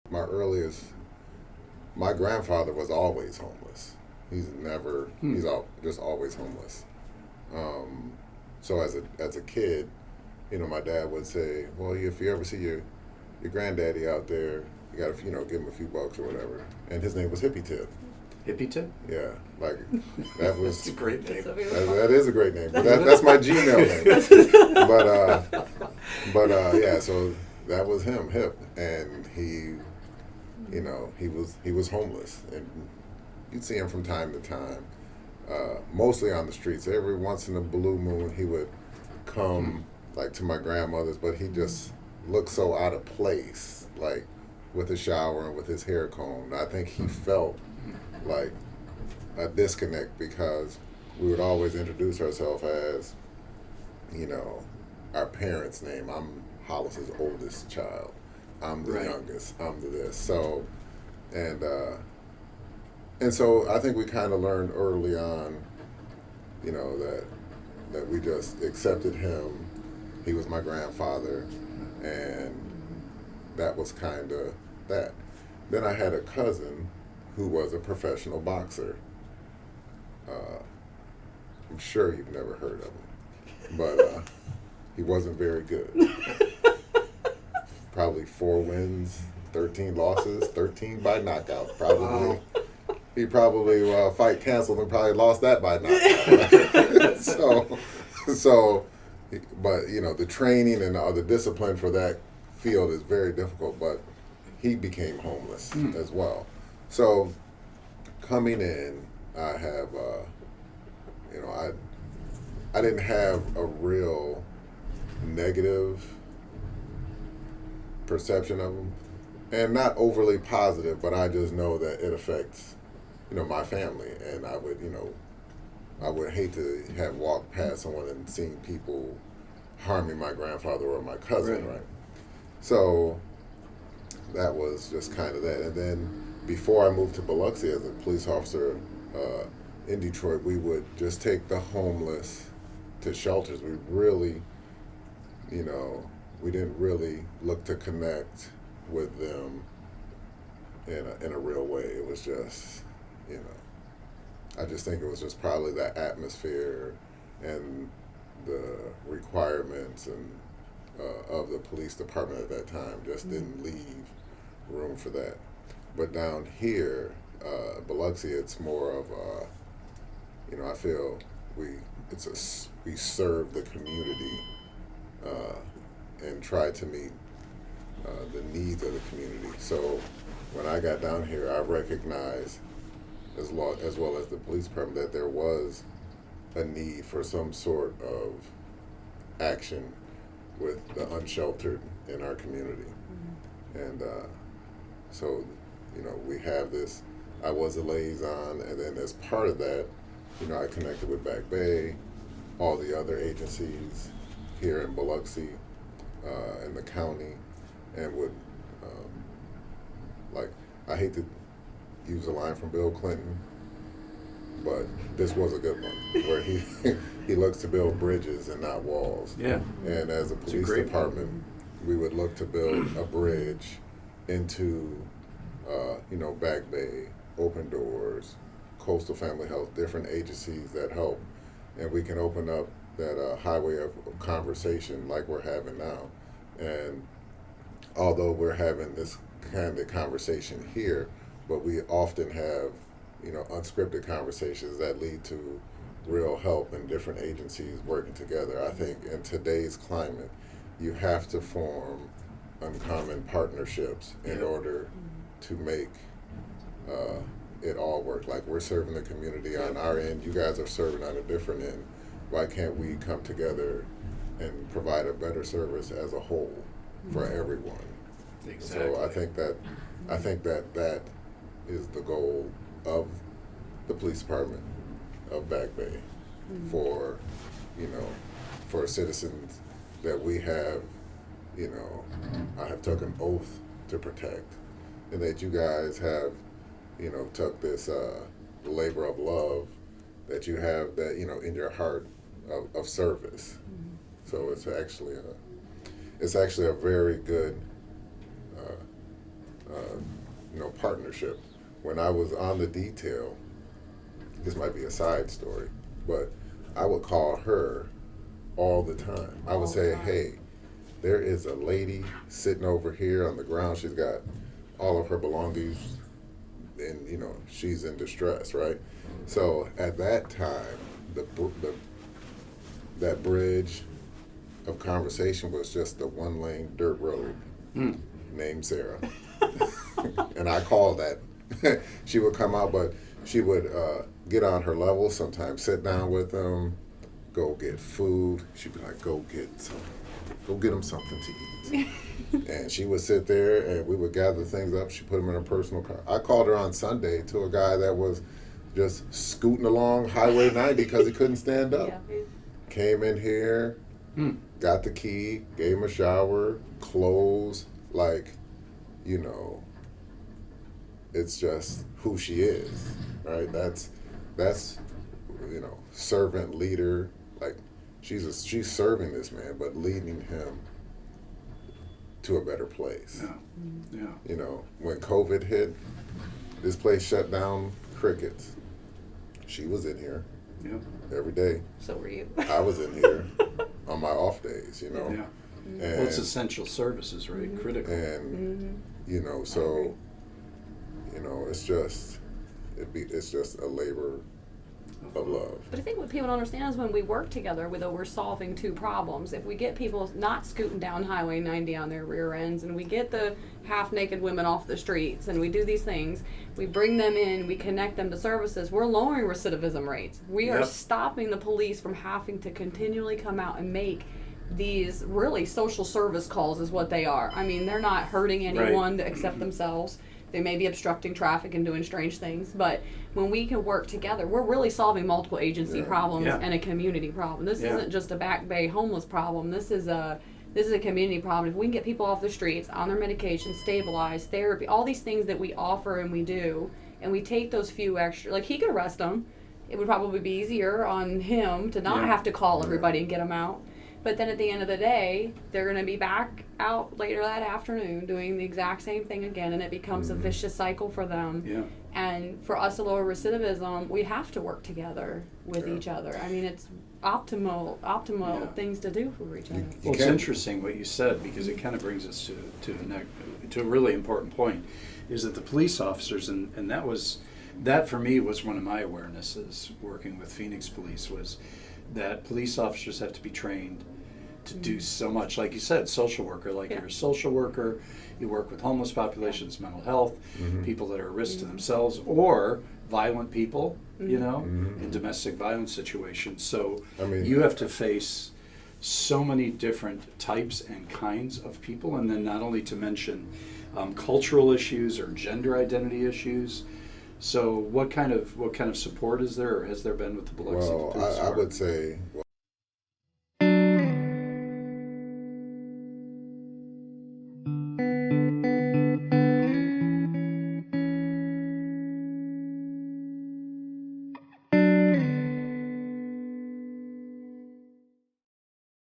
my earliest, my grandfather was always homeless. He's never, just always homeless. Um, so as a kid, my dad would say, well, if you ever see your granddaddy out there, you got to, give him a few bucks or whatever. And his name was Hippie Tip. Hippie Tip? Yeah, like that was. That's a great name. That is a great name. But that's my Gmail name. Yeah. So that was him, Hip, and he was homeless, and you'd see him from time to time, mostly on the streets. Every once in a blue moon, he would come like to my grandmother's, but he just looked so out of place, like with a shower and with his hair combed. I think he felt like a disconnect because we would always introduce ourselves as, our parents' name. I'm Hollis's oldest child. I'm the youngest. I'm the this. So, and so I think we kind of learned early on, that we just accepted him. He was my grandfather, and that was kind of that. Then I had a cousin who was a professional boxer. I'm sure you've never heard of him, but he wasn't very good. Probably 4 wins, 13 losses, 13 by knockout. Probably. He probably fight canceled and probably lost that by knockout. But the training and the discipline for that field is very difficult. But he became homeless as well. So coming in, I have, I didn't have a real negative perception of him, and not overly positive, but I just know that it affects, my family, and I would hate to have walked past someone and seen people harming my grandfather or my cousin, right? So that was just kind of that. And then before I moved to Biloxi as a police officer in Detroit, we would just take the homeless to shelters. We really, we didn't really look to connect with them in a real way. It was just, I just think it was just probably that atmosphere and the requirements and of the police department at that time just didn't leave room for that. But down here, Biloxi, it's more of I feel we serve the community and try to meet the needs of the community. So when I got down here, I recognized, as well as the police department, that there was a need for some sort of action with the unsheltered in our community. And so, we have this, I was a liaison, and then as part of that, I connected with Back Bay, all the other agencies here in Biloxi, in the county, and would, I hate to use a line from Bill Clinton, but this was a good one, where he looks to build bridges and not walls. Yeah. And as a police department, we would look to build a bridge into, Back Bay, Open Doors, Coastal Family Health, different agencies that help, and we can open up that highway of conversation like we're having now. And although we're having this candid conversation here, but we often have, unscripted conversations that lead to real help in different agencies working together. I think in today's climate, you have to form uncommon partnerships in order to make it all work. Like, we're serving the community on our end, you guys are serving on a different end. Why can't we come together and provide a better service as a whole for everyone? Exactly. So I think that is the goal of the police department of Back Bay for, for citizens that we have, I have took an oath to protect, and that you guys have, took this labor of love that you have that, in your heart of service. So it's actually a very good partnership. When I was on the detail, this might be a side story, but I would call her all the time. I would say, hey, there is a lady sitting over here on the ground. She's got all of her belongings, and she's in distress, right? So at that time, that bridge of conversation was just a one-lane dirt road named Sarah. And I called that. She would come out, but she would get on her level, sometimes sit down with them, go get food. She'd be like, go get them something to eat. And she would sit there, and we would gather things up. She put them in her personal car. I called her on Sunday to a guy that was just scooting along Highway 90 because he couldn't stand up. Yeah. Came in here, got the key, gave him a shower, clothes, it's just who she is, right? That's servant leader. She's serving this man, but leading him to a better place. Yeah. When COVID hit, this place shut down, crickets. She was in here every day. So were you. I was in here on my off days, Yeah. And, Well, it's essential services, right? Critical. And so it's just a labor of love. But I think what people don't understand is when we work together, we're solving two problems. If we get people not scooting down Highway 90 on their rear ends, and we get the half-naked women off the streets, and we do these things, we bring them in, we connect them to services, we're lowering recidivism rates. We are stopping the police from having to continually come out and make these really social service calls is what they are. I mean, they're not hurting anyone except themselves. They may be obstructing traffic and doing strange things, but when we can work together, we're really solving multiple agency problems and a community problem. This isn't just a Back Bay homeless problem. This is a community problem. If we can get people off the streets, on their medication, stabilized, therapy, all these things that we offer and we do, and we take those few extra, he could arrest them. It would probably be easier on him to not have to call everybody and get them out. But then at the end of the day, they're going to be back out later that afternoon doing the exact same thing again, and it becomes a vicious cycle for them. Yeah. And for us to lower recidivism, we have to work together with each other. I mean, it's optimal things to do for each other. Well, it's interesting what you said, because it kind of brings us to a really important point, is that the police officers, and that for me was one of my awarenesses working with Phoenix Police, was that police officers have to be trained to do so much. Like you said, social worker, you're a social worker, you work with homeless populations, mental health, people that are a risk to themselves, or violent people, in domestic violence situations. So you have to face so many different types and kinds of people, and then not only to mention cultural issues or gender identity issues. So what kind of support is there, or has there been with the Biloxi Police? I would say,